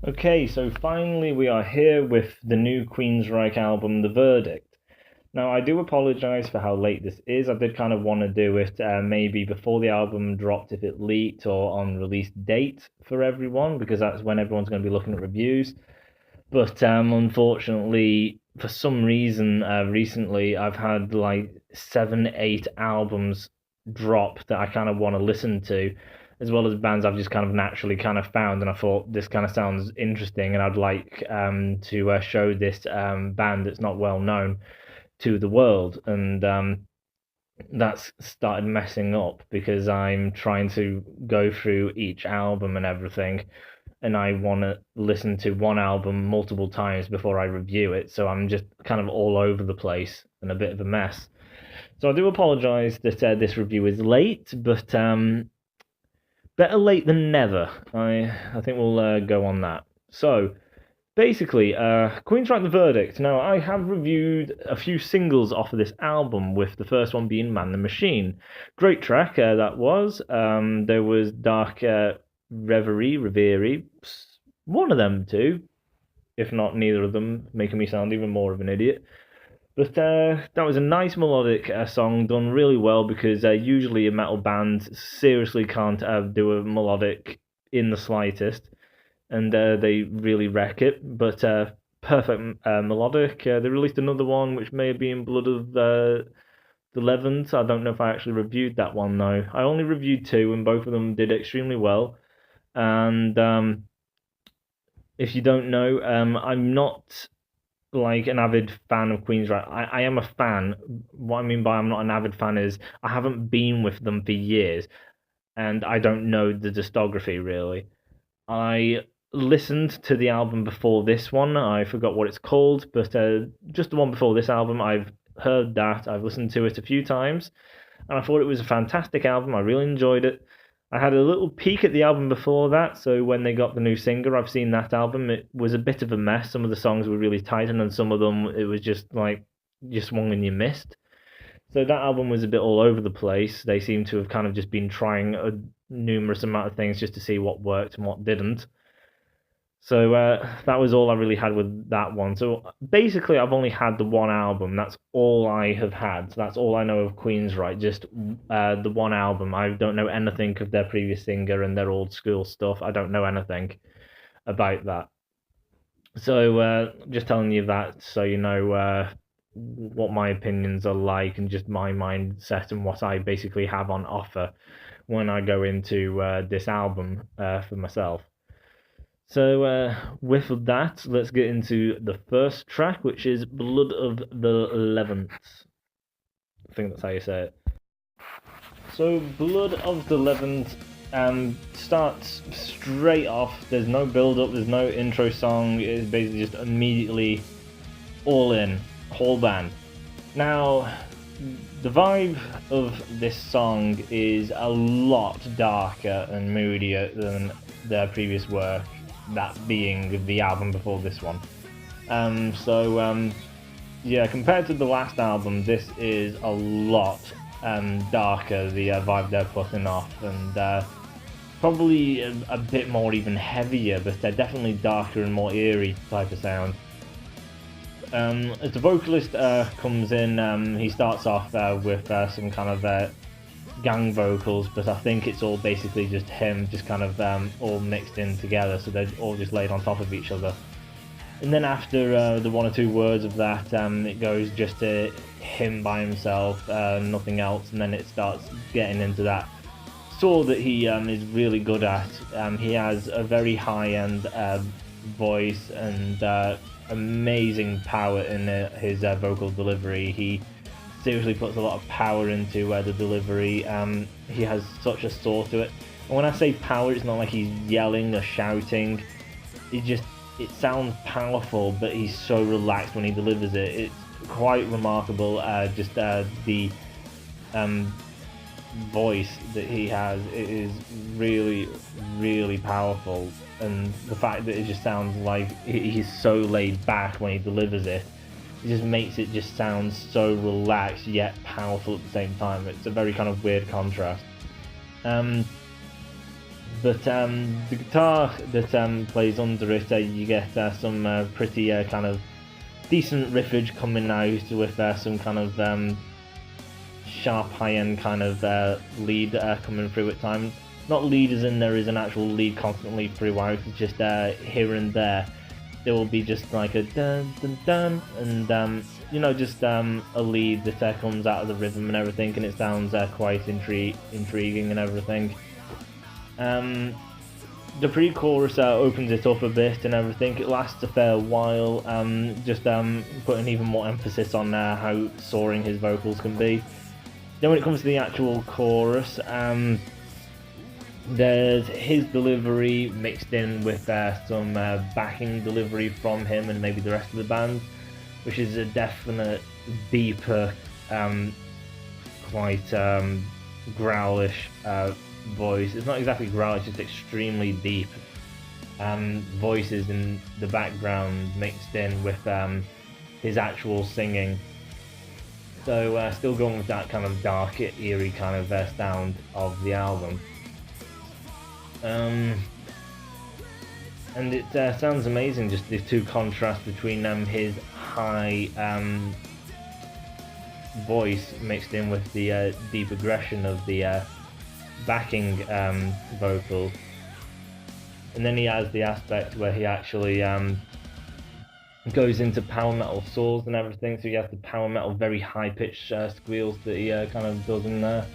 Okay, so finally we are here with the new Queensryche album, The Verdict. Now, I do apologise for how late this is. I did kind of want to do it maybe before the album dropped if it leaked or on release date for everyone, because that's when everyone's going to be looking at reviews. But unfortunately, for some reason, recently I've had like 7, 8 albums drop that I kind of want to listen to, as well as bands I've just kind of naturally kind of found, and I thought this kind of sounds interesting, and I'd like to show this band that's not well known to the world, and that's started messing up because I'm trying to go through each album and everything, and I want to listen to one album multiple times before I review it. So I'm just kind of all over the place and a bit of a mess. So I do apologise that this review is late, but better late than never. I think we'll go on that. So basically, Queensryche The Verdict. Now, I have reviewed a few singles off of this album, with the first one being Man the Machine. Great track, that was. There was Dark Reverie, one of them two, if not neither of them, making me sound even more of an idiot. But that was a nice melodic song done really well, because usually a metal band seriously can't do a melodic in the slightest, and they really wreck it. But perfect melodic. They released another one which may have been Blood of the Levant. I don't know if I actually reviewed that one though. I only reviewed two, and both of them did extremely well. And if you don't know, I'm not like an avid fan of Queensryche. I am a fan. What I mean by I'm not an avid fan is I haven't been with them for years, and I don't know the discography really. I listened to the album before this one. I forgot what it's called, but just the one before this album, I've heard that. I've listened to it a few times, and I thought it was a fantastic album. I really enjoyed it. I had a little peek at the album before that, so when they got the new singer, I've seen that album. It was a bit of a mess. Some of the songs were really tight, and then some of them it was just like you swung and you missed. So that album was a bit all over the place. They seem to have kind of just been trying a numerous amount of things just to see what worked and what didn't. So that was all I really had with that one. So basically, I've only had the one album. That's all I have had. So that's all I know of Queensryche. Just the one album. I don't know anything of their previous singer and their old school stuff. I don't know anything about that. So just telling you that so you know what my opinions are like, and just my mindset and what I basically have on offer when I go into this album for myself. So, with that, let's get into the first track, which is Blood of the Levant. I think that's how you say it. So, Blood of the Levant starts straight off. There's no build up, there's no intro song. It's basically just immediately all in, whole band. Now, the vibe of this song is a lot darker and moodier than their previous work, that being the album before this one. Yeah, compared to the last album, this is a lot darker, the vibe they're putting off, and probably a bit more even heavier, but they're definitely darker and more eerie type of sound. As the vocalist comes in, he starts off with some kind of gang vocals, but I think it's all basically just him, just kind of all mixed in together, so they're all just laid on top of each other. And then after the one or two words of that, it goes just to him by himself, nothing else, and then it starts getting into that sort that he is really good at. He has a very high-end voice and amazing power in his vocal delivery. He seriously puts a lot of power into the delivery. He has such a soul to it. And when I say power, it's not like he's yelling or shouting. It sounds powerful, but he's so relaxed when he delivers it. It's quite remarkable, just the voice that he has. It is really, really powerful. And the fact that it just sounds like he's so laid back when he delivers it, it just makes it just sound so relaxed yet powerful at the same time. It's a very kind of weird contrast. But the guitar that plays under it, you get some pretty kind of decent riffage coming out with some kind of sharp high-end kind of lead coming through at times. Not lead as in there is an actual lead constantly throughout, it's just here and there. There will be just like a dun dun dun, and you know, just a lead that comes out of the rhythm and everything, and it sounds quite intriguing and everything. The pre-chorus opens it up a bit and everything. It lasts a fair while, just putting even more emphasis on how soaring his vocals can be. Then when it comes to the actual chorus, there's his delivery mixed in with some backing delivery from him and maybe the rest of the band, which is a definite deeper, quite growlish voice. It's not exactly growl, it's just extremely deep voices in the background mixed in with his actual singing. So still going with that kind of dark, eerie kind of sound of the album. And it sounds amazing, just the two contrasts between his high voice mixed in with the deep aggression of the backing vocals. And then he has the aspect where he actually goes into power metal soars and everything, so he has the power metal very high pitched squeals that he kind of does in there,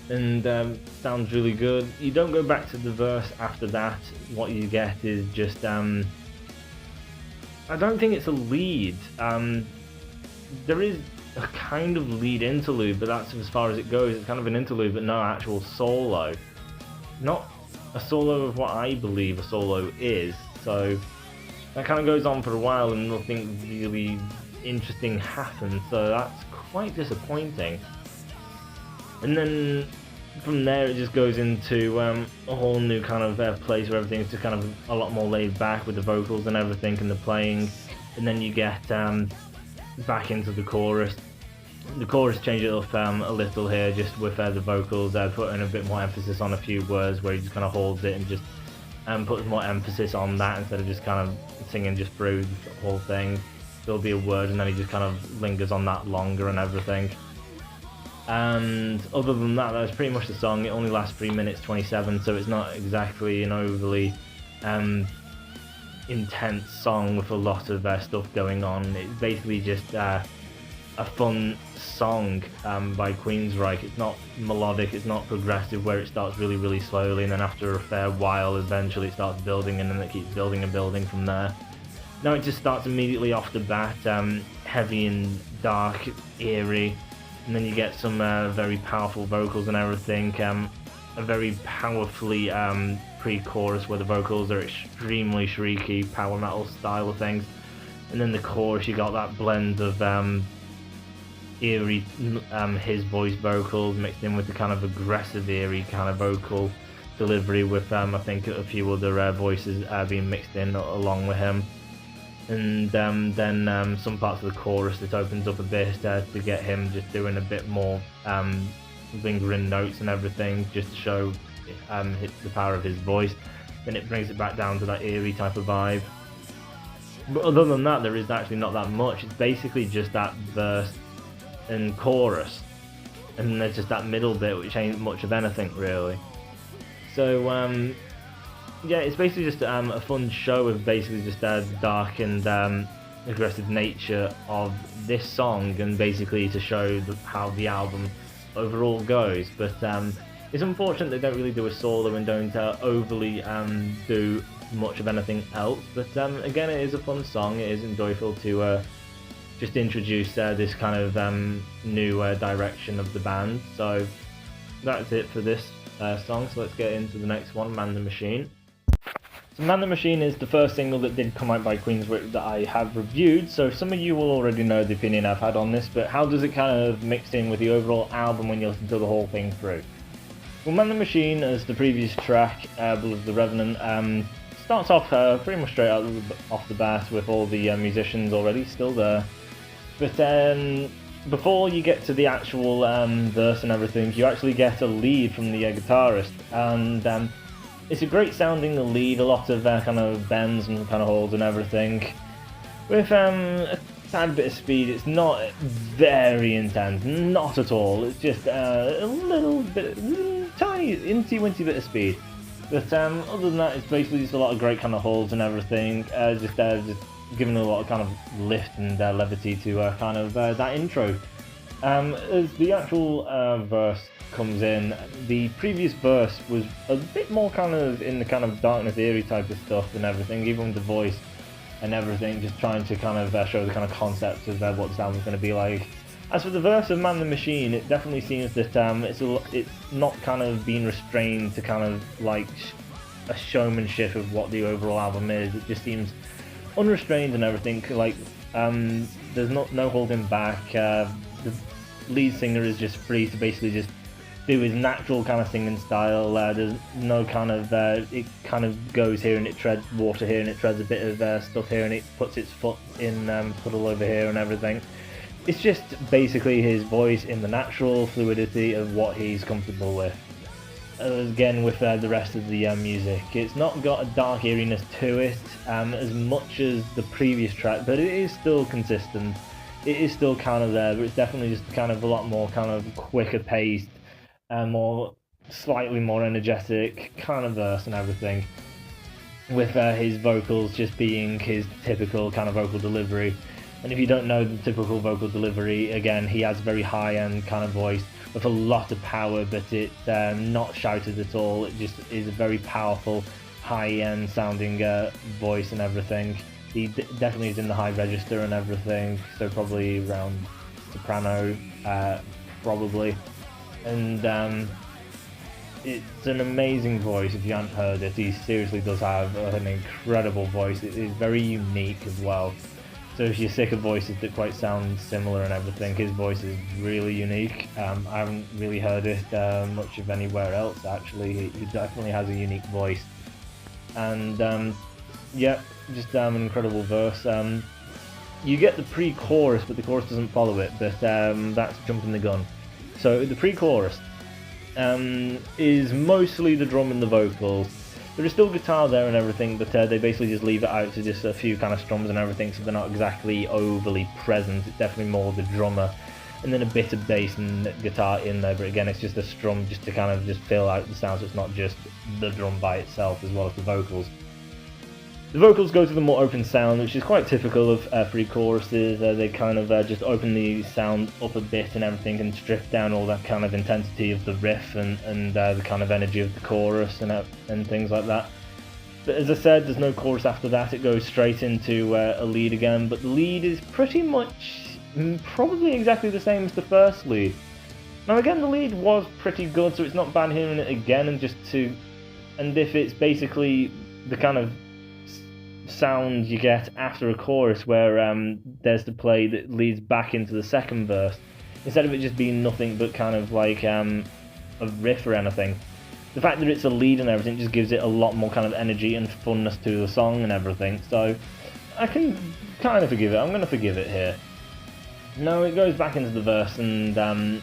and sounds really good. You don't go back to the verse after that. What you get is just I don't think it's a lead. There is a kind of lead interlude, but that's as far as it goes. It's kind of an interlude but no actual solo, not a solo of what I believe a solo is. So that kind of goes on for a while and nothing really interesting happens, so that's quite disappointing. And then from there it just goes into a whole new kind of place where everything's just kind of a lot more laid back with the vocals and everything and the playing. And then you get back into the chorus. The chorus changes it up a little here, just with the vocals putting a bit more emphasis on a few words where he just kind of holds it and just puts more emphasis on that instead of just kind of singing just through the whole thing. There'll be a word and then he just kind of lingers on that longer and everything. And other than that, that's pretty much the song. It only lasts 3 minutes 27, so it's not exactly an overly intense song with a lot of stuff going on. It's basically just a fun song by Queensryche. It's not melodic, it's not progressive where it starts really, really slowly, and then after a fair while, eventually it starts building, and then it keeps building and building from there. No, it just starts immediately off the bat, heavy and dark, eerie, and then you get some very powerful vocals and everything, a very powerfully pre-chorus where the vocals are extremely shrieky, power metal style of things, and then the chorus you got that blend of eerie his voice vocals mixed in with the kind of aggressive eerie kind of vocal delivery with I think a few other voices being mixed in along with him. And then some parts of the chorus that opens up a bit to get him just doing a bit more lingering notes and everything, just to show the power of his voice. Then it brings it back down to that eerie type of vibe. But other than that, there is actually not that much. It's basically just that verse and chorus, and then there's just that middle bit which ain't much of anything really. So yeah, it's basically just a fun show of basically just the dark and aggressive nature of this song, and basically to show how the album overall goes. But it's unfortunate they don't really do a solo and don't overly do much of anything else. But again, it is a fun song. It is enjoyable to just introduce this kind of new direction of the band. So that's it for this song. So let's get into the next one, Man the Machine. So Man the Machine is the first single that did come out by Queensryche that I have reviewed, so some of you will already know the opinion I've had on this, but how does it kind of mix in with the overall album when you listen to the whole thing through? Well, Man the Machine, as the previous track, Blood of the Revenant, starts off pretty much straight out off the bat with all the musicians already still there. But before you get to the actual verse and everything, you actually get a lead from the guitarist, and It's a great sounding lead, a lot of kind of bends and kind of holds and everything. With a tad bit of speed, it's not very intense, not at all. It's just a little bit, tiny, incy-wincy bit of speed. But other than that, it's basically just a lot of great kind of holds and everything. Just giving a lot of kind of lift and levity to kind of that intro. As the actual verse comes in, the previous verse was a bit more kind of in the kind of darkness, eerie type of stuff and everything, even with the voice and everything, just trying to kind of show the kind of concept of what the album's going to be like. As for the verse of Man the Machine, it definitely seems that it's not kind of being restrained to kind of like a showmanship of what the overall album is. It just seems unrestrained and everything. Like there's no holding back. The lead singer is just free to basically just do his natural kind of singing style. There's no kind of it kind of goes here and it treads water here and it treads a bit of stuff here and it puts its foot in puddle over here and everything. It's just basically his voice in the natural fluidity of what he's comfortable with. Again, with the rest of the music, it's not got a dark eeriness to it as much as the previous track, but it is still consistent. It is still kind of there, but it's definitely just kind of a lot more kind of quicker paced, more slightly more energetic kind of verse and everything, with his vocals just being his typical kind of vocal delivery. And if you don't know the typical vocal delivery, again, he has a very high-end kind of voice with a lot of power, but it's not shouted at all. It just is a very powerful, high-end sounding voice and everything. He definitely is in the high register and everything, so probably around soprano, probably. And it's an amazing voice. If you haven't heard it, he seriously does have an incredible voice. It is very unique as well. So if you're sick of voices that quite sound similar and everything, his voice is really unique. I haven't really heard it much of anywhere else, actually. He definitely has a unique voice. And yeah, just an incredible verse. You get the pre-chorus, but the chorus doesn't follow it, but that's jumping the gun. So the pre-chorus is mostly the drum and the vocals. There is still guitar there and everything, but they basically just leave it out to just a few kind of strums and everything, so they're not exactly overly present. It's definitely more the drummer, and then a bit of bass and guitar in there, but again, it's just a strum just to kind of just fill out the sound, so it's not just the drum by itself as well as the vocals. The vocals go to the more open sound, which is quite typical of pre-choruses. They kind of just open the sound up a bit and everything, and strip down all that kind of intensity of the riff and the kind of energy of the chorus and things like that. But as I said, there's no chorus after that. It goes straight into a lead again, but the lead is pretty much probably exactly the same as the first lead. Now again, the lead was pretty good, so it's not bad hearing it again and if it's basically the kind of sound you get after a chorus where there's the play that leads back into the second verse, instead of it just being nothing but kind of like a riff or anything. The fact that it's a lead and everything just gives it a lot more kind of energy and funness to the song and everything, so I can kind of forgive it. I'm going to forgive it here. No, it goes back into the verse and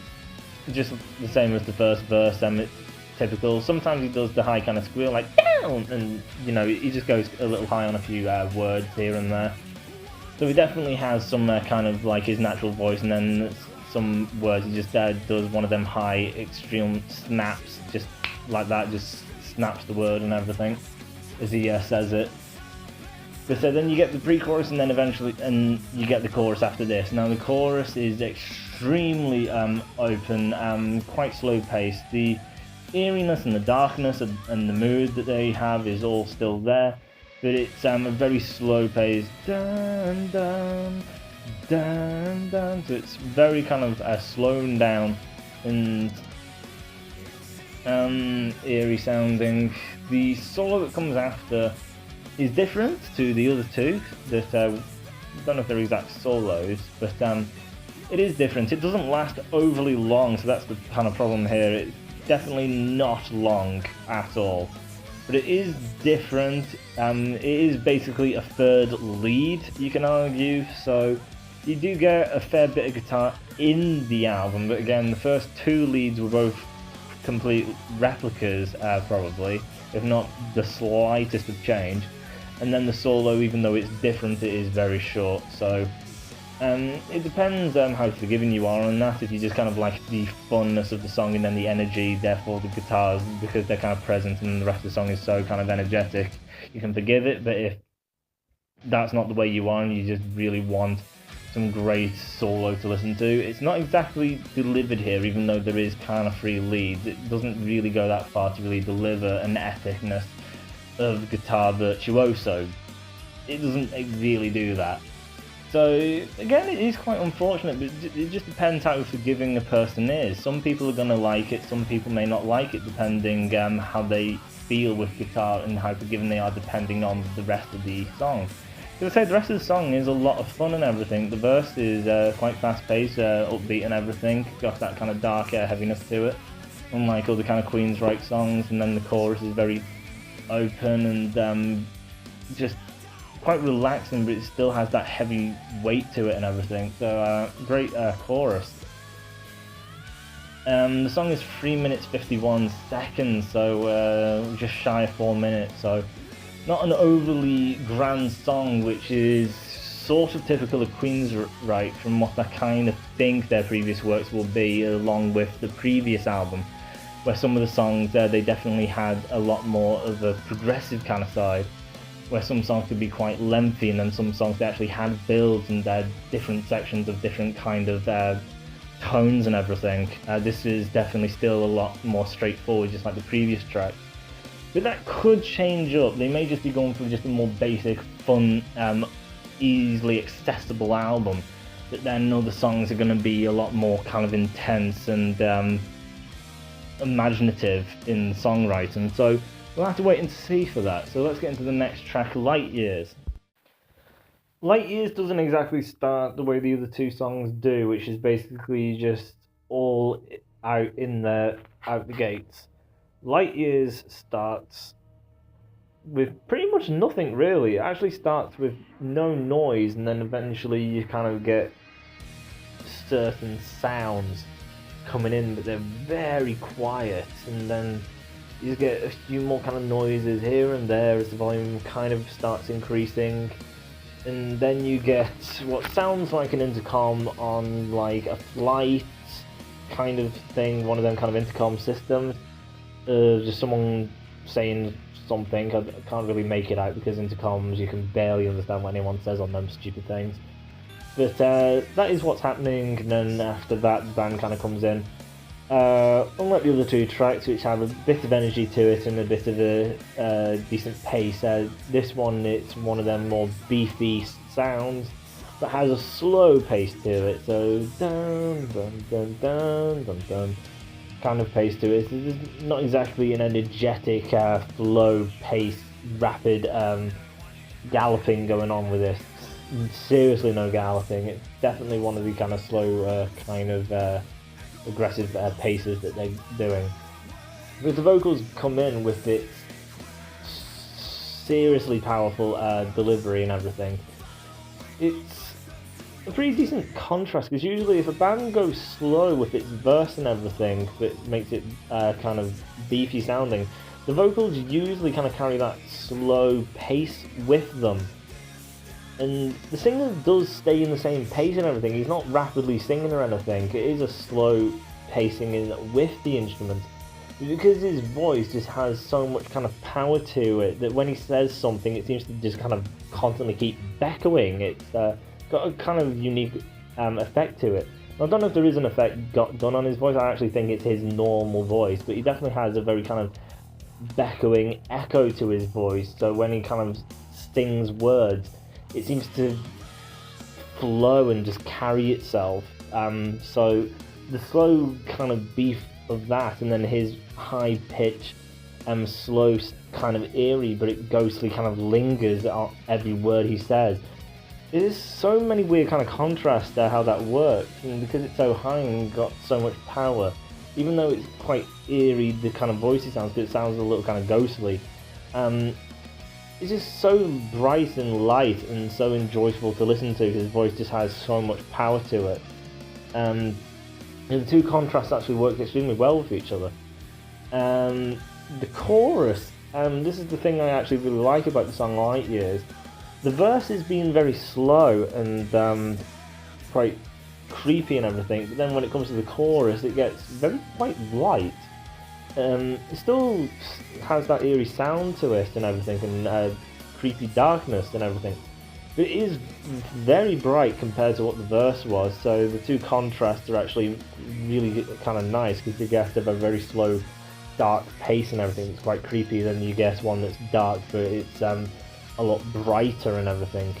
just the same as the first verse. It's typical. Sometimes he does the high kind of squeal like down, and you know, he just goes a little high on a few words here and there. So he definitely has some kind of like his natural voice, and then some words he just does one of them high extreme snaps, just like that, just snaps the word and everything as he says it. But so then you get the pre-chorus, and then eventually, and you get the chorus after this. Now the chorus is extremely open, quite slow paced. The eeriness and the darkness and the mood that they have is all still there, but it's a very slow paced dun dun dun dun, so it's very kind of slowed down and eerie sounding. The solo that comes after is different to the other two that I don't know if they're exact solos, but it is different. It doesn't last overly long, so that's the kind of problem here. It's definitely not long at all, but it is different. It is basically a third lead, you can argue, so you do get a fair bit of guitar in the album, but again, the first two leads were both complete replicas, probably. if not the slightest of change. And then the solo, even though it's different, it is very short. So it depends how forgiving you are on that. If you just kind of like the funness of the song and then the energy, therefore the guitars, because they're kind of present and the rest of the song is so kind of energetic, you can forgive it. But if that's not the way you are and you just really want some great solo to listen to, it's not exactly delivered here, even though there is kind of free leads. It doesn't really go that far to really deliver an epicness of guitar virtuoso. It doesn't really do that. So again, it is quite unfortunate, but it just depends how forgiving a person is. Some people are going to like it, some people may not like it, depending how they feel with guitar and how forgiving they are depending on the rest of the song. As I say, the rest of the song is a lot of fun and everything. The verse is quite fast-paced, upbeat and everything. Got that kind of dark heaviness to it, unlike other kind of Queensryche songs. And then the chorus is very open and just quite relaxing, but it still has that heavy weight to it and everything. So great chorus. The song is 3 minutes 51 seconds, so just shy of 4 minutes. So not an overly grand song, which is sort of typical of Queensryche from what I kind of think their previous works will be, along with the previous album, where some of the songs they definitely had a lot more of a progressive kind of side, where some songs could be quite lengthy, and then some songs they actually had builds and different sections of different kind of tones and everything. This is definitely still a lot more straightforward, just like the previous track. But that could change up. They may just be going for just a more basic, fun, easily accessible album. But then other songs are going to be a lot more kind of intense and imaginative in songwriting. So we'll have to wait and see for that. So let's get into the next track, Light Years. Light Years doesn't exactly start the way the other two songs do, which is basically just all out the gates. Light Years starts with pretty much nothing really. It actually starts with no noise, and then eventually you kind of get certain sounds coming in, but they're very quiet, and then you just get a few more kind of noises here and there as the volume kind of starts increasing, and then you get what sounds like an intercom on like a flight kind of thing, one of them kind of intercom systems. Just someone saying something. I can't really make it out because intercoms, you can barely understand what anyone says on them stupid things. But that is what's happening, and then after that the band kind of comes in. Unlike the other two tracks, which have a bit of energy to it and a bit of a decent pace, this one, it's one of them more beefy sounds that has a slow pace to it. So dun dun dun dun dun dun kind of pace to it. It's not exactly an energetic, slow pace, rapid galloping going on with this. Seriously, no galloping. It's definitely one of the kind of slow, kind of aggressive paces that they're doing. But the vocals come in with its seriously powerful delivery and everything. It's a pretty decent contrast, because usually if a band goes slow with its verse and everything that makes it kind of beefy sounding, the vocals usually kind of carry that slow pace with them. And the singer does stay in the same pace and everything. He's not rapidly singing or anything. It is a slow pacing in with the instruments. Because his voice just has so much kind of power to it that when he says something, it seems to just kind of constantly keep echoing. It's got a kind of unique effect to it. I don't know if there is an effect done on his voice. I actually think it's his normal voice, but he definitely has a very kind of echoing echo to his voice. So when he kind of sings words, it seems to flow and just carry itself. So the slow kind of beef of that, and then his high pitch, slow kind of eerie, but it ghostly kind of lingers on every word he says. There's so many weird kind of contrasts there how that works, and because it's so high and got so much power, even though it's quite eerie, the kind of voice he sounds, because it sounds a little kind of ghostly, it's just so bright and light and so enjoyable to listen to. His voice just has so much power to it, and the two contrasts actually work extremely well with each other. The chorus This is the thing I actually really like about the song Light Years. The verse is being very slow and quite creepy and everything, but then when it comes to the chorus, it gets quite light. It still has that eerie sound to it and everything, and creepy darkness and everything. But it is very bright compared to what the verse was, so the two contrasts are actually really kind of nice, because you get a very slow, dark pace and everything. It's quite creepy. Then you get one that's dark, but it's a lot brighter and everything.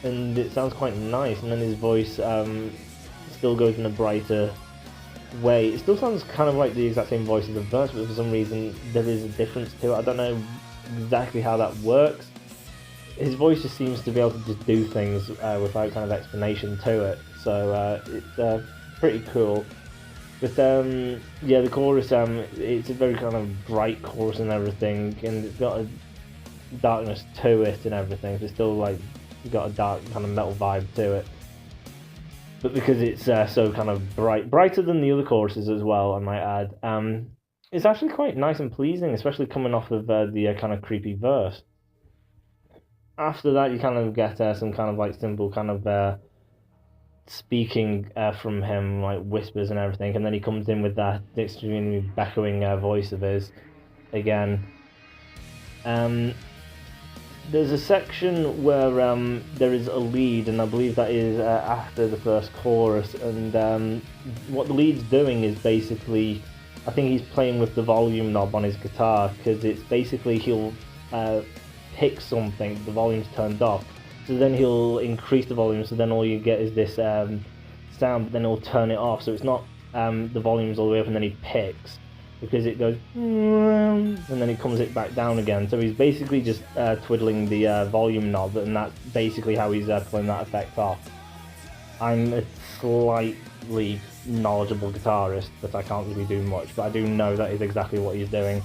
And it sounds quite nice, and then his voice still goes in a brighter way. It still sounds kind of like the exact same voice as the verse, but for some reason there is a difference to it. I don't know exactly how that works. His voice just seems to be able to just do things without kind of explanation to it, so it's pretty cool. But yeah, the chorus, it's a very kind of bright chorus and everything, and it's got a darkness to it and everything, so it's still like got a dark kind of metal vibe to it. But because it's so kind of brighter than the other choruses as well, I might add, it's actually quite nice and pleasing, especially coming off of the kind of creepy verse. After that, you kind of get some kind of like simple kind of speaking from him, like whispers and everything, and then he comes in with that extremely echoing voice of his again. There's a section where there is a lead, and I believe that is after the first chorus, and what the lead's doing is basically, I think he's playing with the volume knob on his guitar, because it's basically he'll pick something, the volume's turned off, so then he'll increase the volume, so then all you get is this sound, but then he'll turn it off, so it's not the volume's all the way up and then he picks, because it goes and then he comes it back down again. So he's basically just twiddling the volume knob, and that's basically how he's pulling that effect off. I'm a slightly knowledgeable guitarist, but I can't really do much, but I do know that is exactly what he's doing.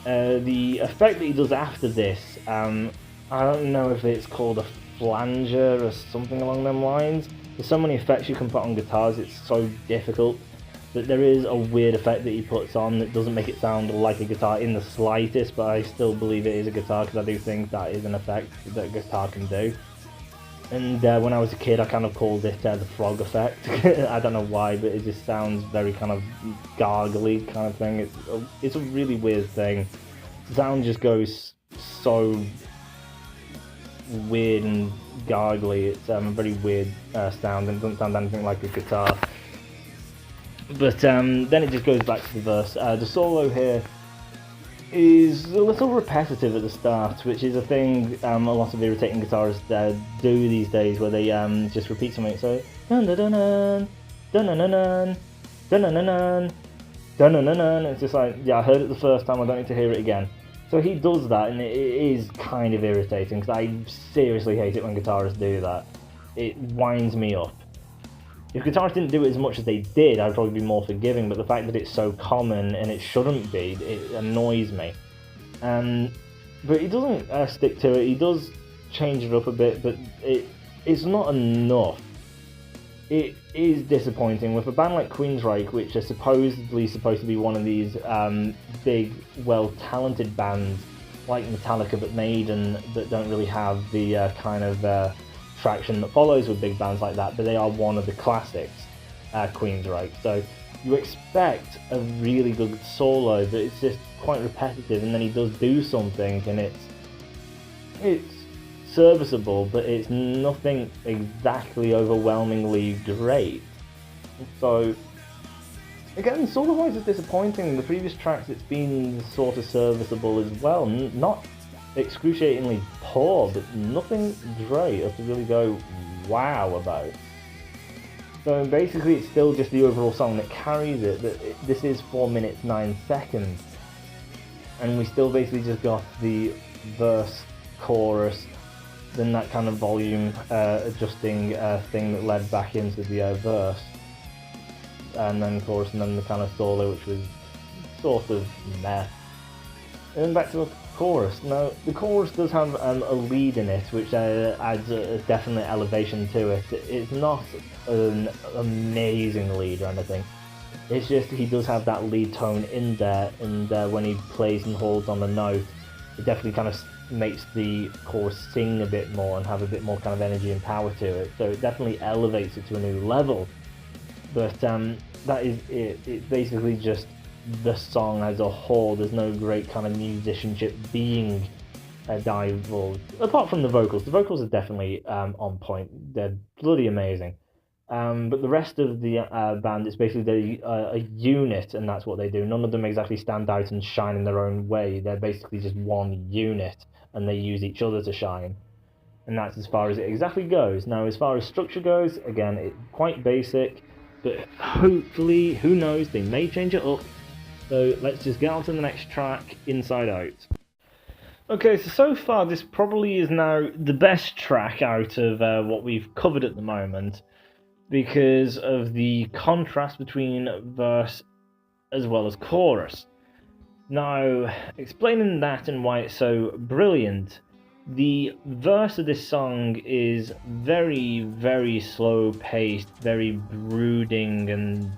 The effect that he does after this, I don't know if it's called a flanger or something along them lines. There's so many effects you can put on guitars, it's so difficult. But there is a weird effect that he puts on that doesn't make it sound like a guitar in the slightest, but I still believe it is a guitar, because I do think that is an effect that a guitar can do. And when I was a kid, I kind of called it the frog effect. I don't know why, but it just sounds very kind of gargly kind of thing. It's a really weird thing. The sound just goes so weird and gargly. It's a very weird sound, and doesn't sound anything like a guitar. But then it just goes back to the verse. The solo here is a little repetitive at the start, which is a thing a lot of irritating guitarists do these days, where they just repeat something. So dun dun dun dun dun dun dun dun dun dun dun dun dun. It's just like, yeah, I heard it the first time, I don't need to hear it again. So he does that, and it is kind of irritating, because I seriously hate it when guitarists do that. It winds me up. If guitarists didn't do it as much as they did, I'd probably be more forgiving, but the fact that it's so common, and it shouldn't be, it annoys me. But he doesn't stick to it. He does change it up a bit, but it's not enough. It is disappointing. With a band like Queensryche, which are supposedly supposed to be one of these big, well-talented bands, like Metallica but Maiden, that don't really have the kind of traction that follows with big bands like that, but they are one of the classics, Queensryche. So you expect a really good solo, but it's just quite repetitive, and then he does do something, and it's serviceable, but it's nothing exactly overwhelmingly great. So again, solo-wise, it's disappointing. The previous tracks, it's been sort of serviceable as well, not excruciatingly poor, but nothing great or to really go wow about. So basically it's still just the overall song that carries it, but this is 4 minutes 9 seconds, and we still basically just got the verse, chorus, then that kind of volume adjusting thing that led back into the verse, and then chorus, and then the kind of solo, which was sort of meh. And then back to the chorus. Now, the chorus does have a lead in it, which adds a definite elevation to it. It's not an amazing lead or anything, It's just he does have that lead tone in there, and when he plays and holds on the note, it definitely kind of makes the chorus sing a bit more and have a bit more kind of energy and power to it. So it definitely elevates it to a new level. But that is it. It's basically just the song as a whole. There's no great kind of musicianship being divulged, apart from the vocals. The vocals are definitely on point. They're bloody amazing. But the rest of the band is basically a unit, and that's what they do. None of them exactly stand out and shine in their own way. They're basically just one unit, and they use each other to shine. And that's as far as it exactly goes. Now, as far as structure goes, again, it's quite basic, but hopefully, who knows, they may change it up. So let's just get on to the next track, Inside Out. Okay, so far this probably is now the best track out of what we've covered at the moment, because of the contrast between verse as well as chorus. Now, explaining that and why it's so brilliant, the verse of this song is very, very slow paced, very brooding and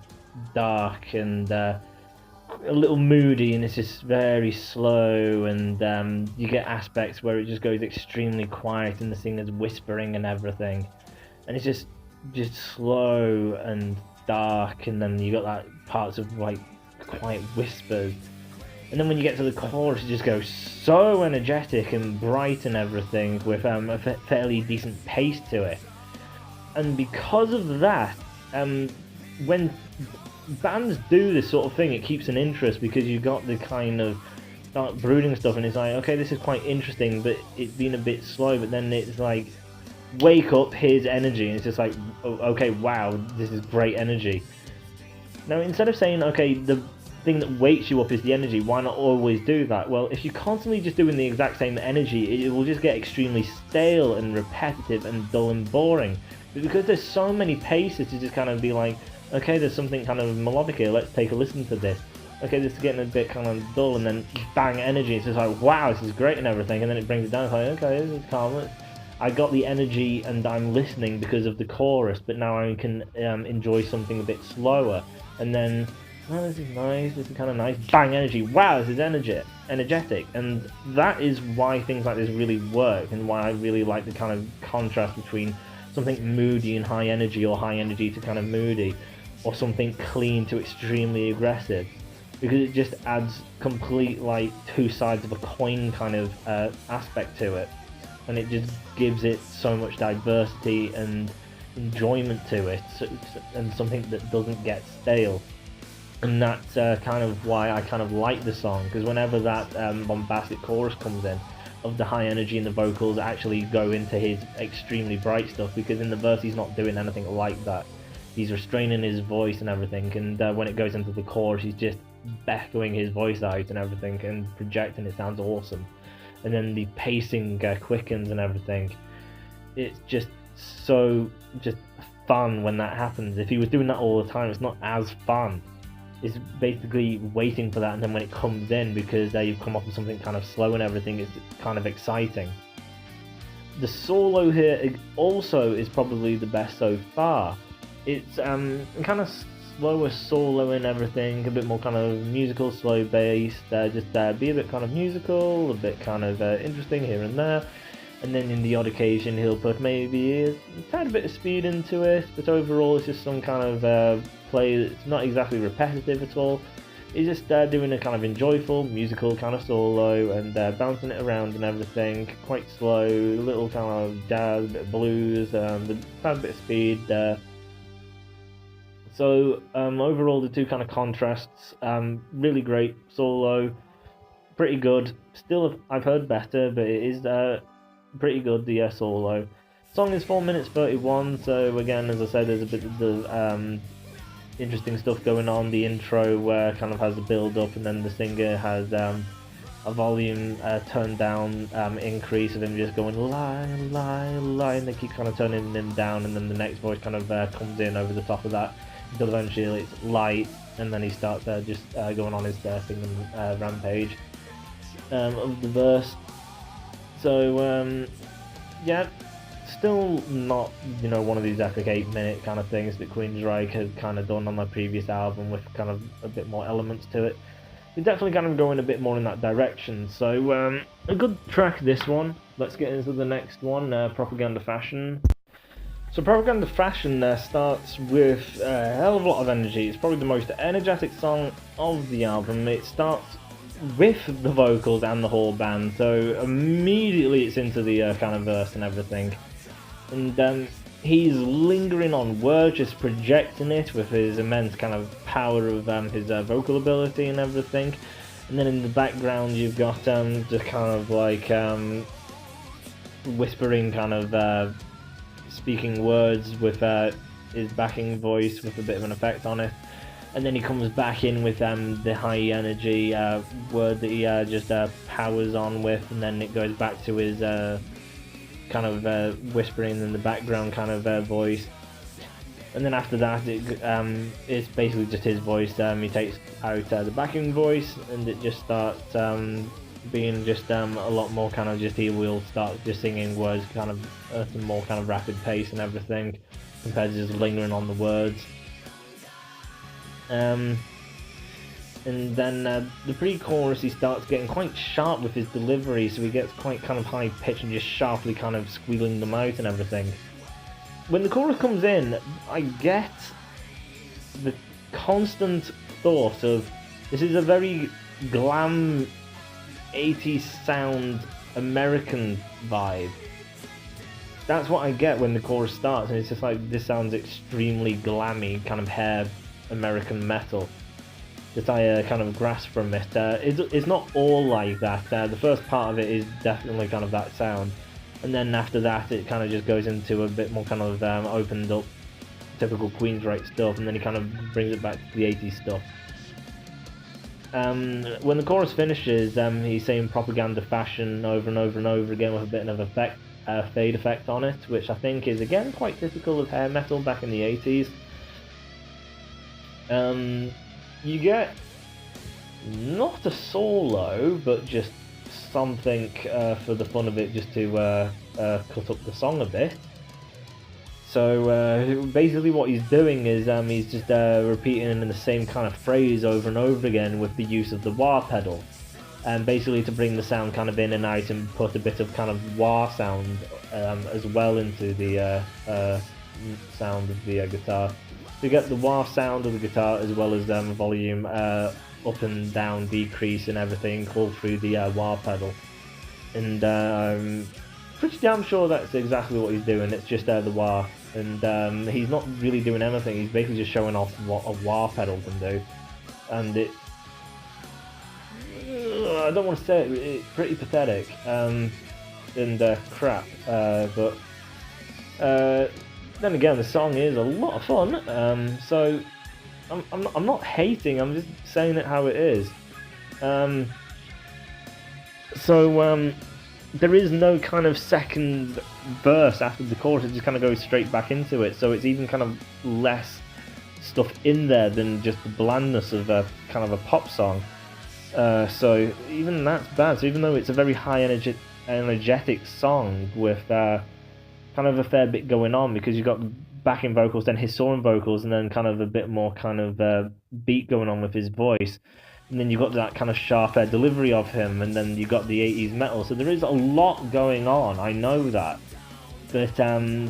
dark, and a little moody, and it's just very slow, and you get aspects where it just goes extremely quiet and the singer's whispering and everything, and it's just slow and dark, and then you got that parts of like quiet whispers, and then when you get to the chorus it just goes so energetic and bright and everything, with a fairly decent pace to it. And because of that, when bands do this sort of thing, it keeps an interest, because you got the kind of dark brooding stuff, and it's like, okay, this is quite interesting, but it's been a bit slow, but then it's like, wake up, here's energy, and it's just like, oh, okay, wow, this is great energy. Now, instead of saying, okay, the thing that wakes you up is the energy, why not always do that? Well, if you're constantly just doing the exact same energy, it will just get extremely stale and repetitive and dull and boring. But because there's so many paces to just kind of be like, okay, there's something kind of melodic here, let's take a listen to this. Okay, this is getting a bit kind of dull, and then bang, energy, it's just like, wow, this is great and everything, and then it brings it down, it's like, okay, this is calm. I got the energy and I'm listening because of the chorus, but now I can enjoy something a bit slower. And then, oh, this is nice, this is kind of nice, bang, energy, wow, this is energetic. And that is why things like this really work, and why I really like the kind of contrast between something moody and high energy, or high energy to kind of moody, or something clean to extremely aggressive. Because it just adds complete, like, two sides of a coin kind of aspect to it. And it just gives it so much diversity and enjoyment to it, and something that doesn't get stale. And that's kind of why I kind of like the song, because whenever that bombastic chorus comes in, of the high energy and the vocals actually go into his extremely bright stuff, because in the verse he's not doing anything like that. He's restraining his voice and everything, and when it goes into the chorus he's just echoing his voice out and everything and projecting. It sounds awesome. And then the pacing quickens and everything. It's just so fun when that happens. If he was doing that all the time, it's not as fun. It's basically waiting for that, and then when it comes in, because you've come off with something kind of slow and everything, it's kind of exciting. The solo here also is probably the best so far. It's kind of slower solo and everything, a bit more kind of musical, slow based, just be a bit kind of musical, a bit kind of interesting here and there, and then in the odd occasion he'll put maybe a tiny bit of speed into it, but overall it's just some kind of play that's not exactly repetitive at all. He's just doing a kind of enjoyable musical kind of solo, and bouncing it around and everything, quite slow, a little kind of jazz, a bit of blues, a tiny bit of speed there. So overall, the two kind of contrasts, really great solo, pretty good. Still, I've heard better, but it is pretty good, the solo. Song is 4 minutes 31, so again, as I said, there's a bit of interesting stuff going on. The intro kind of has a build up, and then the singer has a volume turned down increase of him just going lie, lie, lie, and they keep kind of turning him down, and then the next voice kind of comes in over the top of that. Until eventually it's light, and then he starts just going on his singing rampage of the verse. So yeah, Still not, one of these epic 8-minute kind of things that Queensryche has kind of done on my previous album with kind of a bit more elements to it. We're definitely kind of going a bit more in that direction. So a good track, this one. Let's get into the next one, Propaganda Fashion. So Propaganda Fashion starts with a hell of a lot of energy. It's probably the most energetic song of the album. It starts with the vocals and the whole band, so immediately it's into the kind of verse and everything. And he's lingering on words, just projecting it with his immense kind of power of his vocal ability and everything. And then in the background you've got just kind of like whispering, kind of speaking words with his backing voice with a bit of an effect on it. And then he comes back in with the high energy word that he just powers on with, and then it goes back to his kind of whispering in the background kind of voice. And then after that, it's basically just his voice. He takes out the backing voice, and it just starts being just a lot more kind of just, he will start just singing words kind of at a more kind of rapid pace and everything, compared to just lingering on the words. And then the pre-chorus, he starts getting quite sharp with his delivery, so he gets quite kind of high pitched and just sharply kind of squealing them out and everything. When the chorus comes in, I get the constant thought of, this is a very glam 80s sound American vibe. That's what I get when the chorus starts, and it's just like, this sounds extremely glammy, kind of hair American metal that I kind of grasp from it. It's not all like that. The first part of it is definitely kind of that sound, and then after that it kind of just goes into a bit more kind of opened up typical Queensryche stuff, and then he kind of brings it back to the 80s stuff. When the chorus finishes, he's saying Propaganda Fashion over and over and over again with a bit of effect, fade effect on it, which I think is again quite typical of hair metal back in the 80s. You get not a solo, but just something for the fun of it, just to cut up the song a bit. So basically what he's doing is he's just repeating in the same kind of phrase over and over again with the use of the wah pedal, and basically to bring the sound kind of in and out and put a bit of kind of wah sound as well into the sound of the guitar. To get the wah sound of the guitar as well as volume up and down, decrease and everything all through the wah pedal. And I'm pretty damn sure that's exactly what he's doing. It's just the wah, and he's not really doing anything. He's basically just showing off what a wah pedal can do. And it, I don't want to say it, it's pretty pathetic and crap, but then again, the song is a lot of fun, so I'm not hating, I'm just saying it how it is. There is no kind of second verse after the chorus, it just kind of goes straight back into it, so it's even kind of less stuff in there than just the blandness of a kind of a pop song. So even that's bad. So even though it's a very high energetic song with kind of a fair bit going on, because you've got backing vocals, then his soaring vocals, and then kind of a bit more kind of beat going on with his voice, and then you've got that kind of sharp delivery of him, and then you've got the 80s metal. So there is a lot going on, I know that, but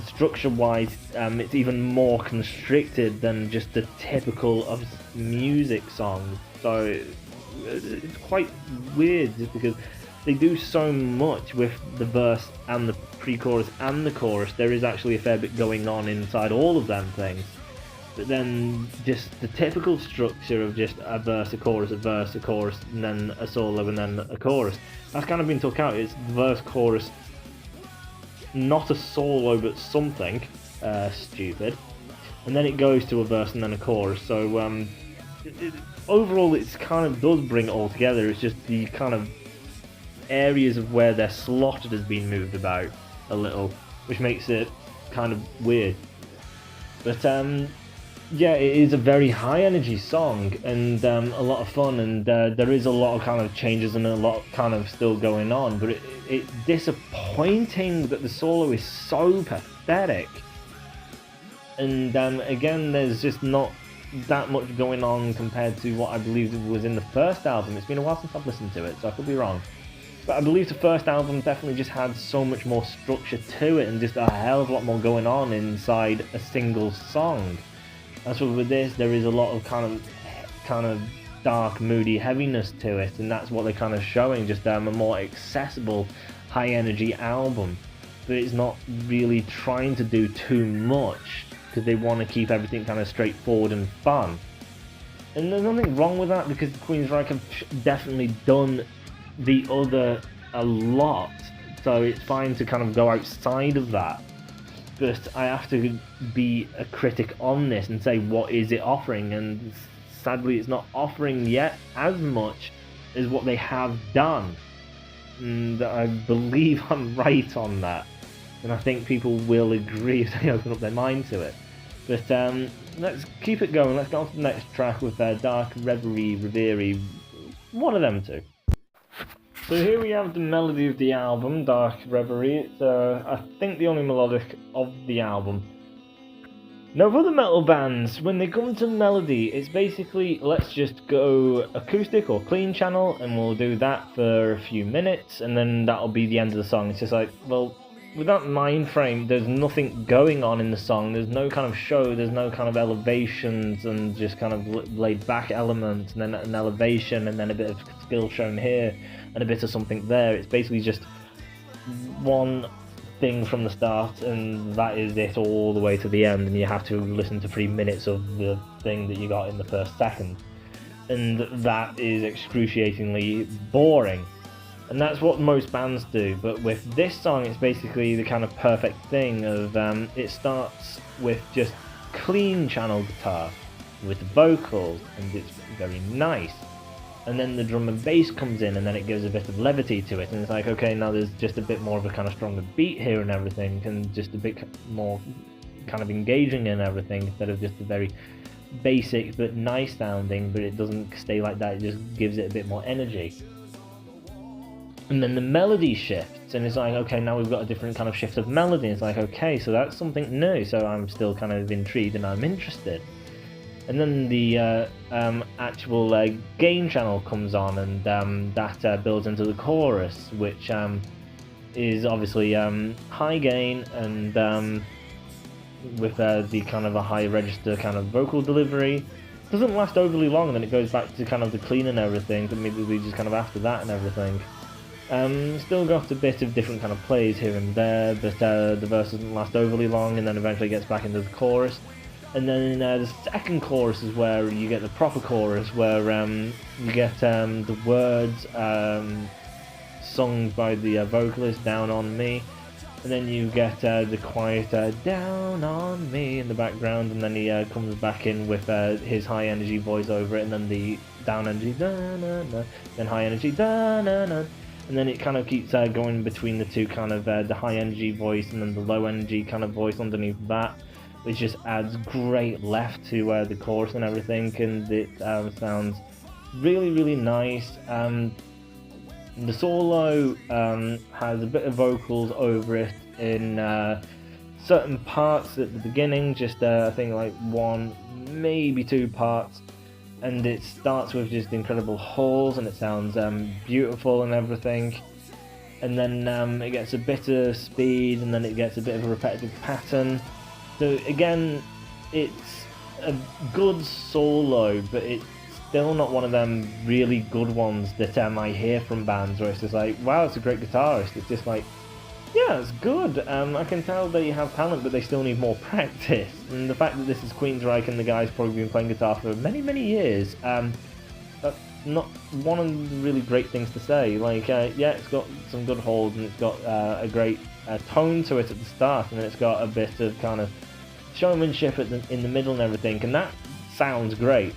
structure-wise, it's even more constricted than just the typical of music songs. So it's quite weird, just because they do so much with the verse and the pre-chorus and the chorus. There is actually a fair bit going on inside all of them things. But then just the typical structure of just a verse, a chorus, and then a solo, and then a chorus, that's kind of been took out. It's verse, chorus, not a solo, but something stupid. And then it goes to a verse and then a chorus. So overall, it kind of does bring it all together. It's just the kind of areas of where they're slotted has been moved about a little, which makes it kind of weird. But yeah, it is a very high energy song and a lot of fun, and there is a lot of kind of changes and a lot kind of still going on, but it's disappointing that the solo is so pathetic. And again, there's just not that much going on compared to what I believe was in the first album. It's been a while since I've listened to it, so I could be wrong. But I believe the first album definitely just had so much more structure to it and just a hell of a lot more going on inside a single song. That's what with this, there is a lot of kind of dark, moody heaviness to it, and that's what they're kind of showing, just a more accessible, high energy album. But it's not really trying to do too much, because they want to keep everything kind of straightforward and fun. And there's nothing wrong with that, because Queensryche have definitely done the other a lot, so it's fine to kind of go outside of that. But I have to be a critic on this and say, what is it offering? And sadly, it's not offering yet as much as what they have done. And I believe I'm right on that. And I think people will agree if they open up their mind to it. But let's keep it going. Let's go on to the next track with Dark Reverie, one of them two. So here we have the melody of the album, Dark Reverie. It's, I think, the only melodic of the album. Now, for other metal bands, when they come to melody, it's basically, let's just go acoustic or clean channel, and we'll do that for a few minutes, and then that'll be the end of the song. It's just like, well, with that mind frame, there's nothing going on in the song. There's no kind of show, there's no kind of elevations and just kind of laid back elements, and then an elevation, and then a bit of skill shown here, and a bit of something there. It's basically just one thing from the start, and that is it all the way to the end, and you have to listen to 3 minutes of the thing that you got in the first second. And that is excruciatingly boring. And that's what most bands do, but with this song it's basically the kind of perfect thing of, it starts with just clean channel guitar with vocals, and it's very nice. And then the drum and bass comes in, and then it gives a bit of levity to it, and it's like, okay, now there's just a bit more of a kind of stronger beat here and everything, and just a bit more kind of engaging and everything, instead of just a very basic but nice sounding, but it doesn't stay like that, it just gives it a bit more energy. And then the melody shifts, and it's like, okay, now we've got a different kind of shift of melody. It's like, okay, so that's something new, so I'm still kind of intrigued and I'm interested. And then the actual gain channel comes on, and that builds into the chorus, which is obviously high gain, and with the kind of a high register kind of vocal delivery. Doesn't last overly long, and then it goes back to kind of the clean and everything, immediately just kind of after that and everything. Still got a bit of different kind of plays here and there, but the verse doesn't last overly long, and then eventually gets back into the chorus. And then the second chorus is where you get the proper chorus, where you get the words sung by the vocalist, Down on Me, and then you get the quiet Down on Me in the background, and then he comes back in with his high energy voice over it, and then the down energy, da-na-na, then high energy, da-na-na. And then it kind of keeps going between the two, kind of the high energy voice and then the low energy kind of voice underneath that, which just adds great left to the chorus and everything, and it sounds really, really nice. The solo has a bit of vocals over it in certain parts at the beginning, just I think like 1, maybe 2 parts. And it starts with just incredible halls, and it sounds beautiful and everything. And then it gets a bit of speed, and then it gets a bit of a repetitive pattern. So again, it's a good solo, but it's still not one of them really good ones that I hear from bands where it's just like, wow, it's a great guitarist. It's just like, yeah, it's good. I can tell they have talent, but they still need more practice. And the fact that this is Queensryche and the guy's probably been playing guitar for many, many years, that's not one of the really great things to say. Like, yeah, it's got some good holds, and it's got a great tone to it at the start, and then it's got a bit of kind of showmanship in the middle and everything, and that sounds great.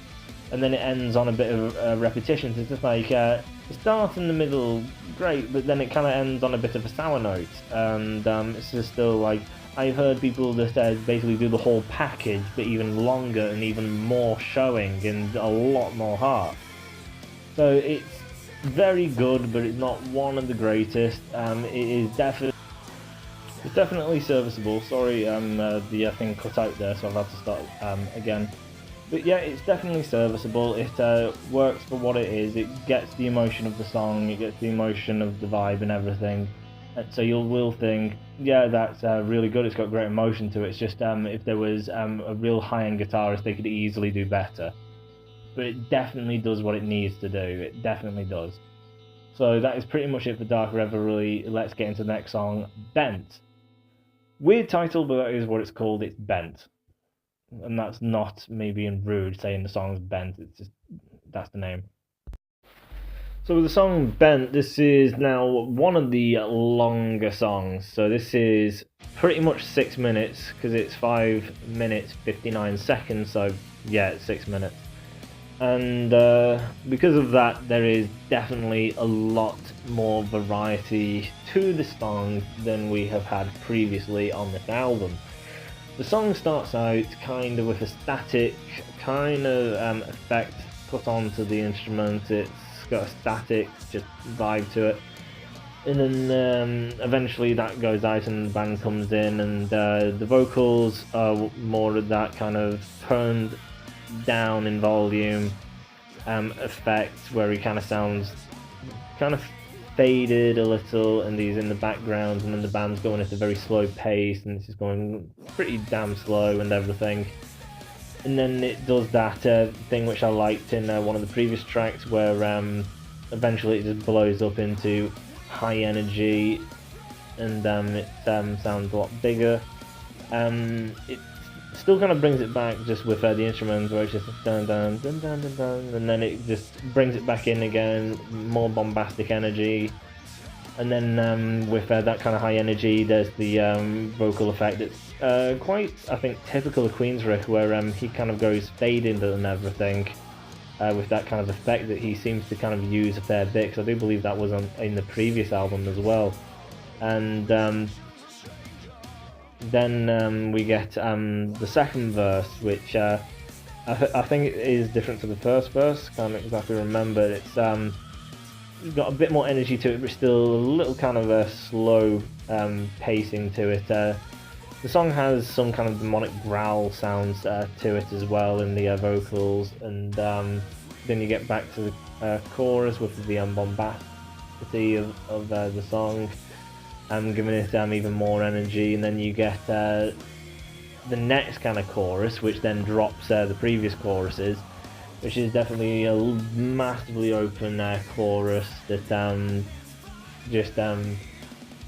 and then it ends on a bit of repetition. So it's just like the start and the middle, great, but then it kind of ends on a bit of a sour note, and it's just still like, I've heard people that basically do the whole package, but even longer and even more showing and a lot more heart. So it's very good, but it's not one of the greatest. It is definitely serviceable. Sorry, the thing cut out there, so I've had to start again. But yeah, it's definitely serviceable. It works for what it is. It gets the emotion of the song, it gets the emotion of the vibe and everything. And so you will think, yeah, that's really good. It's got great emotion to it. It's just if there was a real high-end guitarist, they could easily do better. But it definitely does what it needs to do. It definitely does. So that is pretty much it for Dark Reverie. Let's get into the next song, Bent. Weird title, but that is what it's called. It's Bent. And that's not me being rude saying the song's Bent. It's just, that's the name. So with the song Bent, this is now one of the longer songs. So this is pretty much 6 minutes, because it's 5 minutes 59 seconds. So yeah, it's 6 minutes. And because of that, there is definitely a lot more variety to the song than we have had previously on this album. The song starts out kind of with a static kind of effect put onto the instrument. It's got a static just vibe to it, and then eventually that goes out and the band comes in, and the vocals are more of that kind of turned down in volume effect, where he kind of sounds kind of faded a little, and he's in the background, and then the band's going at a very slow pace, and this is going pretty damn slow and everything. And then it does that thing which I liked in one of the previous tracks, where eventually it just blows up into high energy, and it sounds a lot bigger. It still kind of brings it back just with the instruments, where it's just dun dun dun dun dun dun, and then it just brings it back in again, more bombastic energy. And then with that kind of high energy, there's the vocal effect that's quite, I think, typical of Queensryche, where he kind of goes fading and everything, with that kind of effect that he seems to kind of use a fair bit, because I do believe that was in the previous album as well. And then we get the second verse, which I think is different to the first verse. Can't exactly remember. It's got a bit more energy to it, but still a little kind of a slow pacing to it. The song has some kind of demonic growl sounds to it as well in the vocals, and then you get back to the chorus with the bombacity of the song, giving it even more energy, and then you get the next kind of chorus, which then drops the previous choruses, which is definitely a massively open chorus that just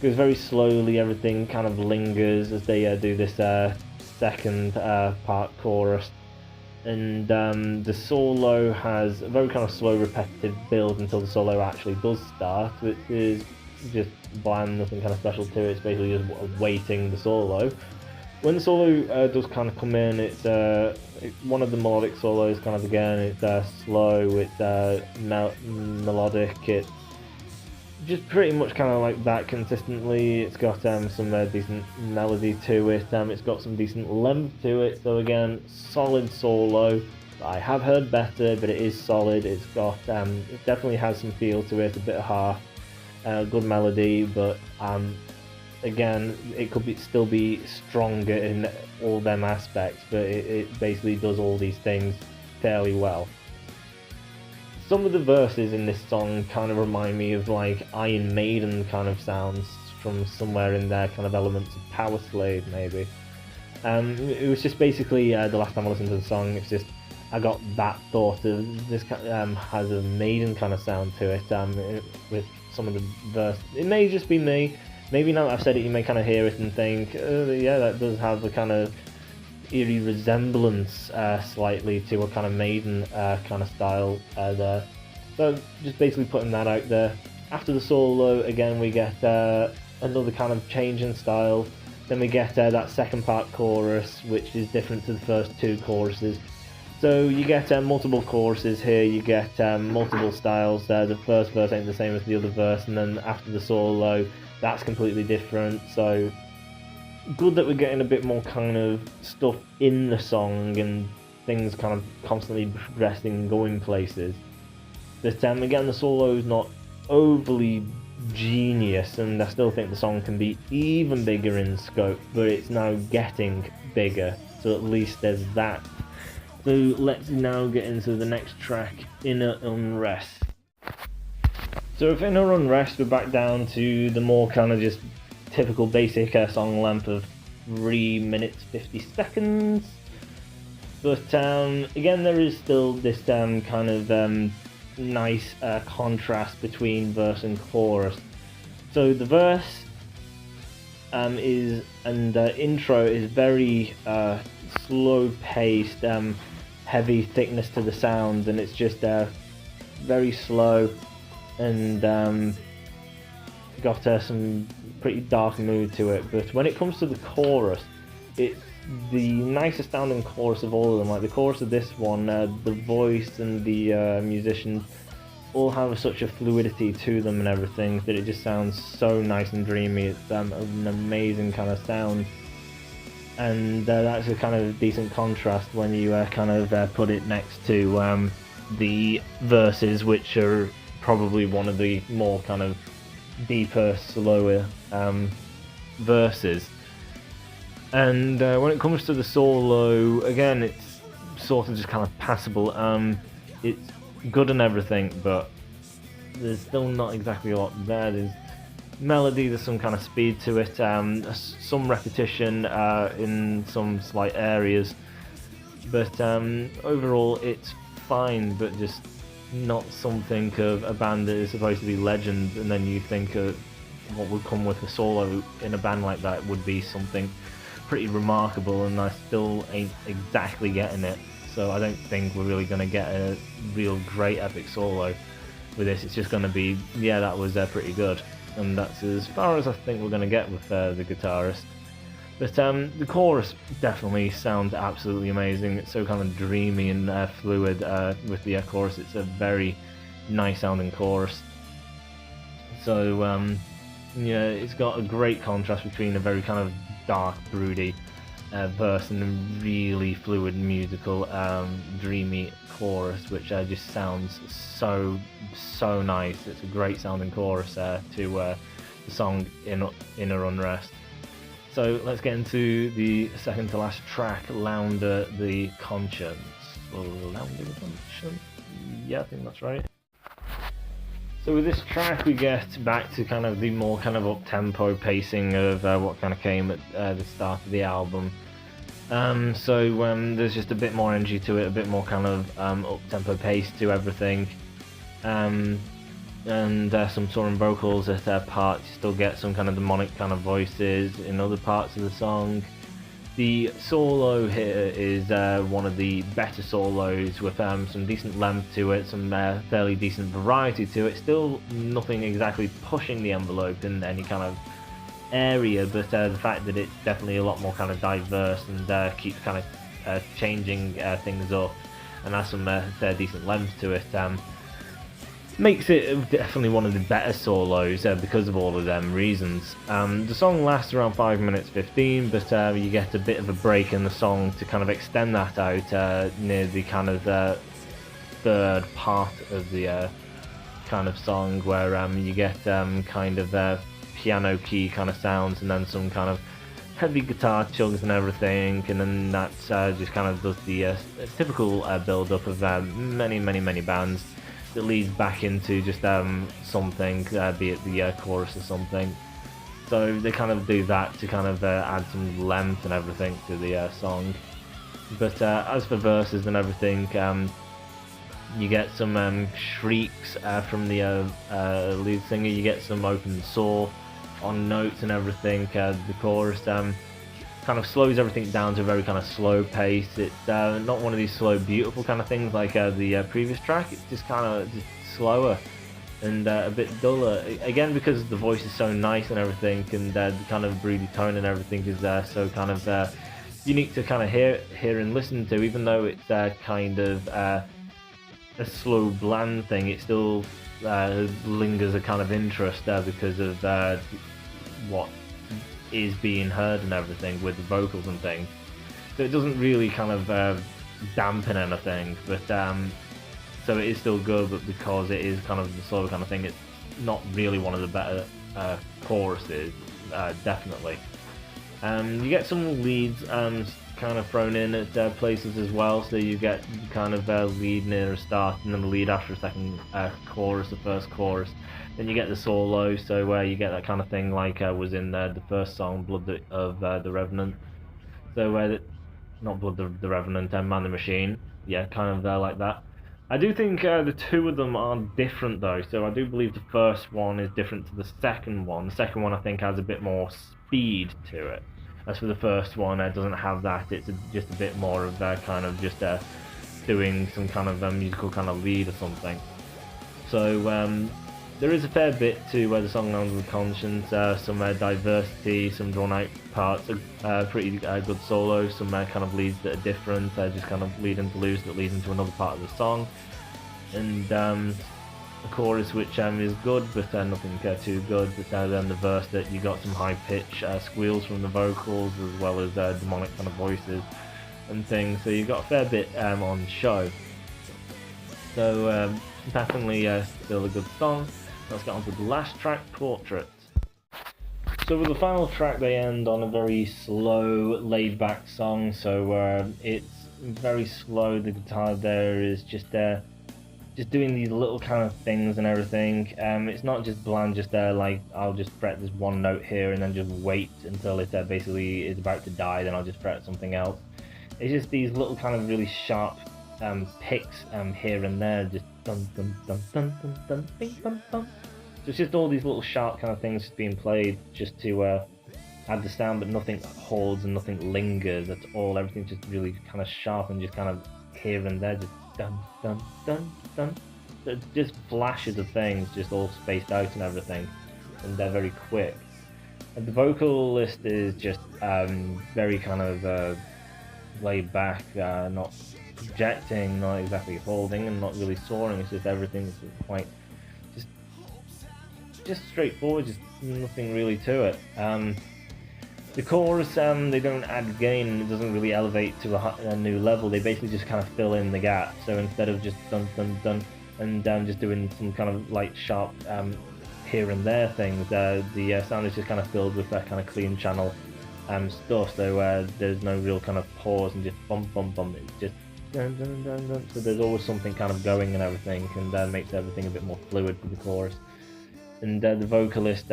goes very slowly. Everything kind of lingers as they do this second part chorus, and the solo has a very kind of slow repetitive build until the solo actually does start, which is just bland, nothing kind of special to it. It's basically just awaiting the solo. When the solo does kind of come in, it's one of the melodic solos kind of again. It's slow, it's melodic, it's just pretty much kind of like that consistently. It's got some decent melody to it, it's got some decent length to it, so again, solid solo. I have heard better, but it is solid. It's got it definitely has some feel to it, a bit of heart, good melody, but again, it could still be stronger in all them aspects, but it basically does all these things fairly well. Some of the verses in this song kind of remind me of like Iron Maiden kind of sounds from somewhere in there, kind of elements of Power Slave maybe. It was just basically the last time I listened to the song, it's just I got that thought of this has a Maiden kind of sound to it with some of the verse. It may just be me. Maybe now that I've said it, you may kind of hear it and think, yeah, that does have a kind of eerie resemblance slightly to a kind of Maiden kind of style there. So just basically putting that out there. After the solo, again, we get another kind of change in style. Then we get that second part chorus, which is different to the first two choruses. So you get multiple choruses here, you get multiple styles. The first verse ain't the same as the other verse, and then after the solo, that's completely different. So good that we're getting a bit more kind of stuff in the song and things kind of constantly progressing, going places. But again, the solo is not overly genius, and I still think the song can be even bigger in scope, but it's now getting bigger, so at least there's that. So let's now get into the next track, Inner Unrest. So with Inner Unrest, we're back down to the more kind of just typical basic song length of 3 minutes 50 seconds. But again, there is still this kind of nice contrast between verse and chorus. So the verse intro is very slow paced, heavy thickness to the sounds, and it's just very slow and got some pretty dark mood to it. But when it comes to the chorus, it's the nicest sounding chorus of all of them. Like the chorus of this one, the voice and the musicians all have such a fluidity to them and everything that it just sounds so nice and dreamy. It's an amazing kind of sound, and that's a kind of decent contrast when you kind of put it next to the verses, which are probably one of the more kind of deeper, slower verses. And when it comes to the solo, again, it's sort of just kind of passable. It's good and everything, but there's still not exactly a lot there. There's melody, there's some kind of speed to it, some repetition in some slight areas, but overall it's fine, but just not something of a band that is supposed to be legend, and then you think of what would come with a solo in a band like that would be something pretty remarkable, and I still ain't exactly getting it. So I don't think we're really going to get a real great epic solo with this. It's just going to be, yeah, that was pretty good, and that's as far as I think we're going to get with the guitarist. But the chorus definitely sounds absolutely amazing. It's so kind of dreamy and fluid with the chorus. It's a very nice sounding chorus. So yeah, it's got a great contrast between a very kind of dark, broody verse and a really fluid, musical, dreamy chorus, which just sounds so nice. It's a great sounding chorus to the song Inner Unrest. So let's get into the second to last track, Lounder the Conscience. Lounder the Conscience? Yeah, I think that's right. So with this track we get back to kind of the more kind of up-tempo pacing of what kind of came at the start of the album. So there's just a bit more energy to it, a bit more kind of up-tempo pace to everything. And some soaring vocals at parts. You still get some kind of demonic kind of voices in other parts of the song. The solo here is one of the better solos with some decent length to it, some fairly decent variety to it. Still nothing exactly pushing the envelope in any kind of area, but the fact that it's definitely a lot more kind of diverse and keeps kind of changing things up and has some fair decent length to it, makes it definitely one of the better solos because of all of them reasons. The song lasts around 5 minutes 15, but you get a bit of a break in the song to kind of extend that out near the kind of third part of the kind of song, where you get kind of piano key kind of sounds and then some kind of heavy guitar chugs and everything, and then that just kind of does the typical build-up of many bands that leads back into just something, be it the chorus or something. So they kind of do that to kind of add some length and everything to the song. But as for verses and everything, you get some shrieks from the lead singer, you get some open sore on notes and everything. The chorus kind of slows everything down to a very kind of slow pace. It's not one of these slow, beautiful kind of things like the previous track. It's just kind of just slower and a bit duller. Again, because the voice is so nice and everything, and the kind of broody tone and everything is so kind of unique to kind of hear and listen to, even though it's kind of a slow, bland thing. It still lingers a kind of interest because of what is being heard and everything with the vocals and things. So it doesn't really kind of dampen anything, but so it is still good. But because it is kind of the slow kind of thing, it's not really one of the better choruses, definitely. You get some leads kind of thrown in at places as well, so you get kind of a lead near a start and then the lead after a second chorus, the first chorus. Then you get the solo, so you get that kind of thing like was in the first song, Blood of the Revenant. So not Blood of the Revenant, Man the Machine. Yeah, kind of like that. I do think the two of them are different though, so I do believe the first one is different to the second one. The second one I think has a bit more speed to it. As for the first one, it doesn't have that. It's just a bit more of kind of just doing some kind of musical kind of lead or something. So there is a fair bit to the song Lands of the Conscience, some diversity, some drawn out parts, pretty good solos, some kind of leads that are different, just kind of lead interludes that lead into another part of the song, and a chorus which is good, but nothing too good. But then the verse that you got some high pitch squeals from the vocals as well as demonic kind of voices and things. So you got a fair bit on show. So definitely still a good song. Let's get on to the last track, Portrait. So with the final track, they end on a very slow, laid-back song. So it's very slow. The guitar there is just doing these little kind of things and everything. It's not just bland, just like I'll just fret this one note here and then just wait until it basically is about to die. Then I'll just fret something else. It's just these little kind of really sharp picks here and there, just dun dun dun dun dun dun ding, dun dun. So it's just all these little sharp kind of things just being played just to add the sound, but nothing holds and nothing lingers at all. Everything's just really kind of sharp and just kind of here and there, just dun dun dun dun. So it's just flashes of things, just all spaced out and everything, and they're very quick. And the vocalist is just very kind of laid back, not projecting, not exactly holding, and not really soaring. It's just everything's quite just straightforward, just nothing really to it. The chorus, they don't add gain, and it doesn't really elevate to a new level. They basically just kind of fill in the gap. So instead of just dun dun dun and just doing some kind of light sharp here and there things, the sound is just kind of filled with that kind of clean channel stuff. So there's no real kind of pause and just bump bump bump. It's just dun dun dun dun. So there's always something kind of going and everything, and makes everything a bit more fluid for the chorus. And the vocalist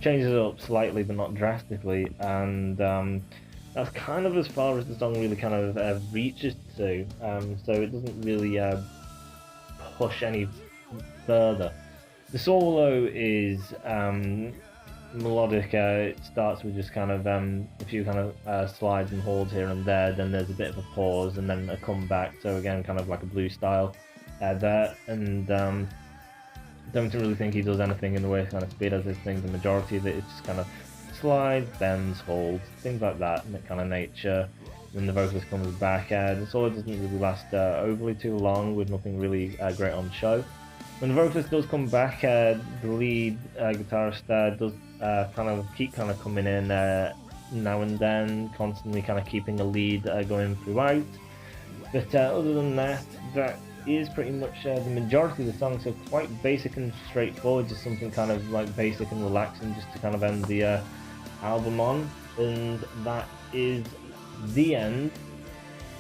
changes it up slightly, but not drastically, and that's kind of as far as the song really kind of reaches to. So it doesn't really push any further. The solo is melodic. It starts with just kind of a few kind of slides and holds here and there. Then there's a bit of a pause and then a comeback. So again, kind of like a blues style there, and don't really think he does anything in the way of kind of speed as this thing. The majority of it is just kind of slides, bends, holds, things like that, and that kind of nature. Then the vocalist comes back. The solo doesn't really last overly too long, with nothing really great on show. When the vocalist does come back, the lead guitarist does kind of keep kind of coming in now and then, constantly kind of keeping a lead going throughout. But other than that, that is pretty much the majority of the song. So quite basic and straightforward, just something kind of like basic and relaxing, just to kind of end the album on. And that is the end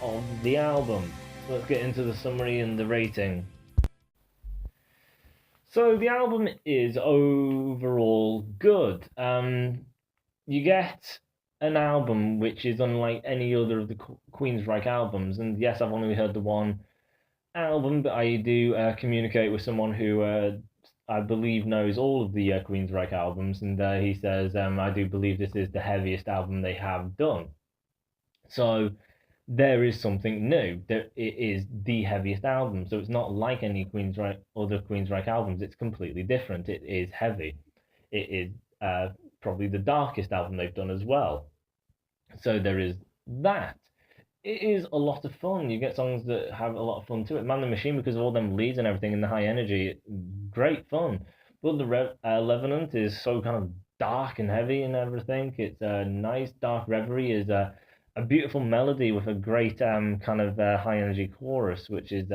of the album. So let's get into the summary and the rating. So the album is overall good. You get an album which is unlike any other of the Queensryche albums, and yes, I've only heard the one album, but I do communicate with someone who I believe knows all of the Queensryche albums, and he says I do believe this is the heaviest album they have done. So there is something new. It is the heaviest album, so it's not like any other Queensryche albums. It's completely different. It is heavy. It is probably the darkest album they've done as well. So there is that it is a lot of fun. You get songs that have a lot of fun to it. Man the Machine, because of all them leads and everything and the high energy, great fun. But the Revenant is so kind of dark and heavy and everything. It's a nice dark reverie. Is a beautiful melody with a great kind of high energy chorus, which is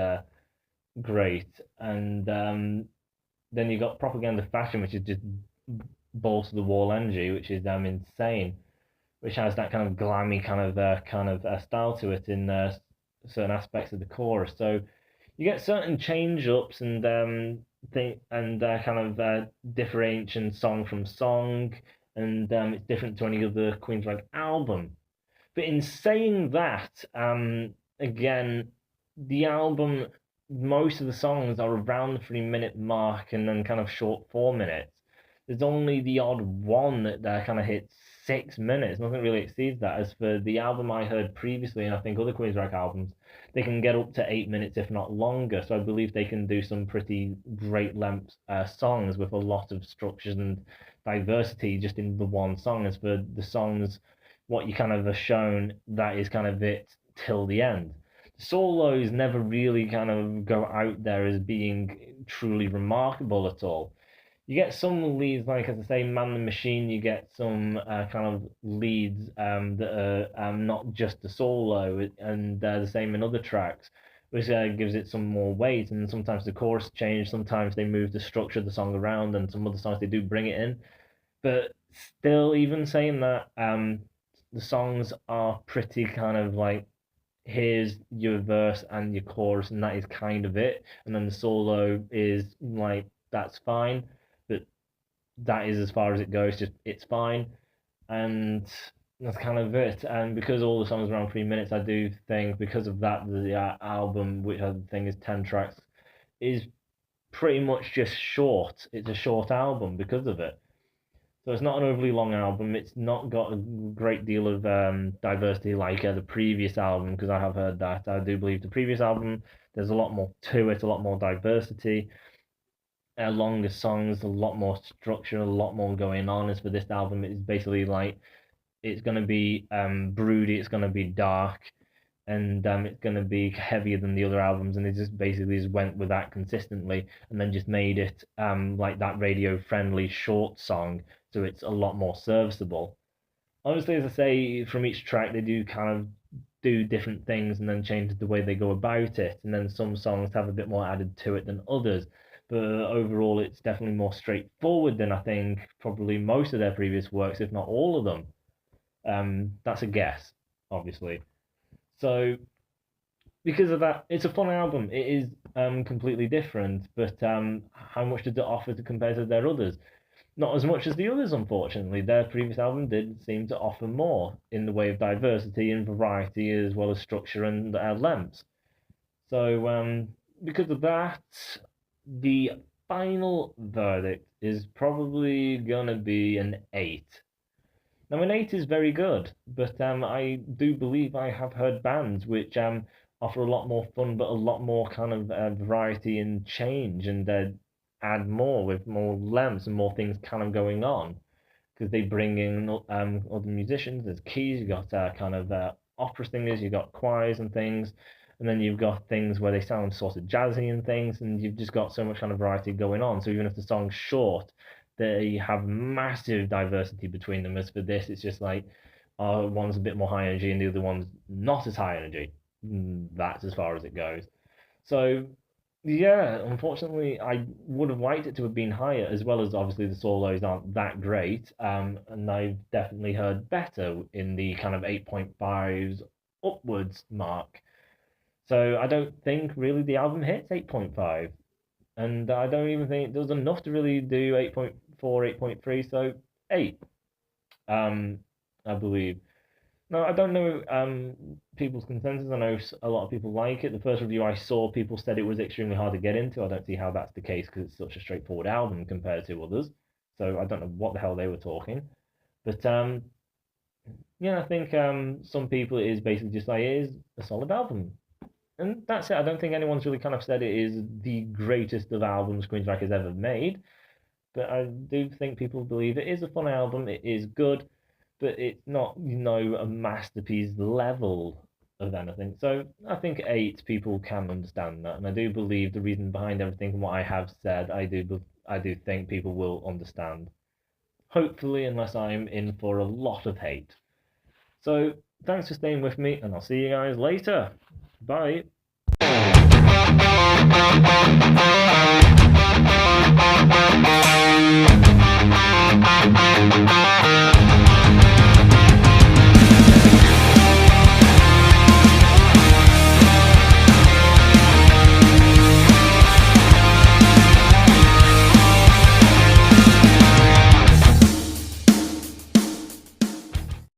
great. And then you got Propaganda Fashion, which is just balls to the wall energy, which is insane, which has that kind of glammy kind of style to it in certain aspects of the chorus. So you get certain change ups and thing and kind of differentiation song from song, and it's different to any other Queensryche album. But in saying that, again, the album, most of the songs are around the 3 minute mark and then kind of short 4 minutes. There's only the odd one that kind of hits 6 minutes. Nothing really exceeds that. As for the album I heard previously, and I think other Queensryche albums, they can get up to 8 minutes, if not longer. So I believe they can do some pretty great length songs with a lot of structures and diversity just in the one song. As for the songs, what you kind of are shown, that is kind of it till the end. The solos never really kind of go out there as being truly remarkable at all. You get some leads, like as I say, Man the Machine. You get some kind of leads that are not just the solo, and the same in other tracks, which gives it some more weight. And sometimes the chorus change, sometimes they move the structure of the song around, and some other songs they do bring it in. But still, even saying that, the songs are pretty kind of like, here's your verse and your chorus, and that is kind of it. And then the solo is like, that's fine, but that is as far as it goes. Just it's fine, and that's kind of it. And because all the songs are around 3 minutes, I do think because of that, the album, which I think is 10 tracks, is pretty much just short. It's a short album because of it. So it's not an overly long album. It's not got a great deal of diversity like the previous album, because I have heard that. I do believe the previous album, there's a lot more to it, a lot more diversity, longer songs, a lot more structure, a lot more going on. As for this album, it's basically like it's going to be broody, it's going to be dark, and it's going to be heavier than the other albums. And they just basically just went with that consistently, and then just made it like that radio friendly short song, so it's a lot more serviceable. Honestly, as I say, from each track they do kind of do different things and then change the way they go about it, and then some songs have a bit more added to it than others. But overall, it's definitely more straightforward than I think probably most of their previous works, if not all of them. That's a guess, obviously. So because of that, it's a fun album. It is completely different, but how much did it offer to compare to their others? Not as much as the others, unfortunately. Their previous album did seem to offer more in the way of diversity and variety, as well as structure and length. So because of that, the final verdict is probably gonna be an 8. Now, an 8 is very good, but I do believe I have heard bands which offer a lot more fun, but a lot more kind of variety and change, and add more with more lengths and more things kind of going on, because they bring in other musicians. There's keys, you got kind of opera singers, you got choirs and things, and then you've got things where they sound sort of jazzy and things, and you've just got so much kind of variety going on. So even if the song's short, they have massive diversity between them. As for this, it's just like one's a bit more high energy and the other one's not as high energy. That's as far as it goes. So yeah, unfortunately, I would have liked it to have been higher, as well as obviously the solos aren't that great. And I've definitely heard better in the kind of 8.5s upwards mark. So I don't think really the album hits 8.5. And I don't even think there was enough to really do 8.4, 8.3, so 8, um, I believe. No, I don't know people's consensus. I know a lot of people like it. The first review I saw, people said it was extremely hard to get into. I don't see how that's the case because it's such a straightforward album compared to others. So I don't know what the hell they were talking. But yeah, I think some people it is basically just like it is a solid album. And that's it. I don't think anyone's really kind of said it is the greatest of albums Queensryche has ever made. But I do think people believe it is a fun album. It is good. but it's not, a masterpiece level of anything. So I think eight people can understand that, and I do believe the reason behind everything and what I have said, I do think people will understand. Hopefully, unless I'm in for a lot of hate. So thanks for staying with me, and I'll see you guys later. Bye.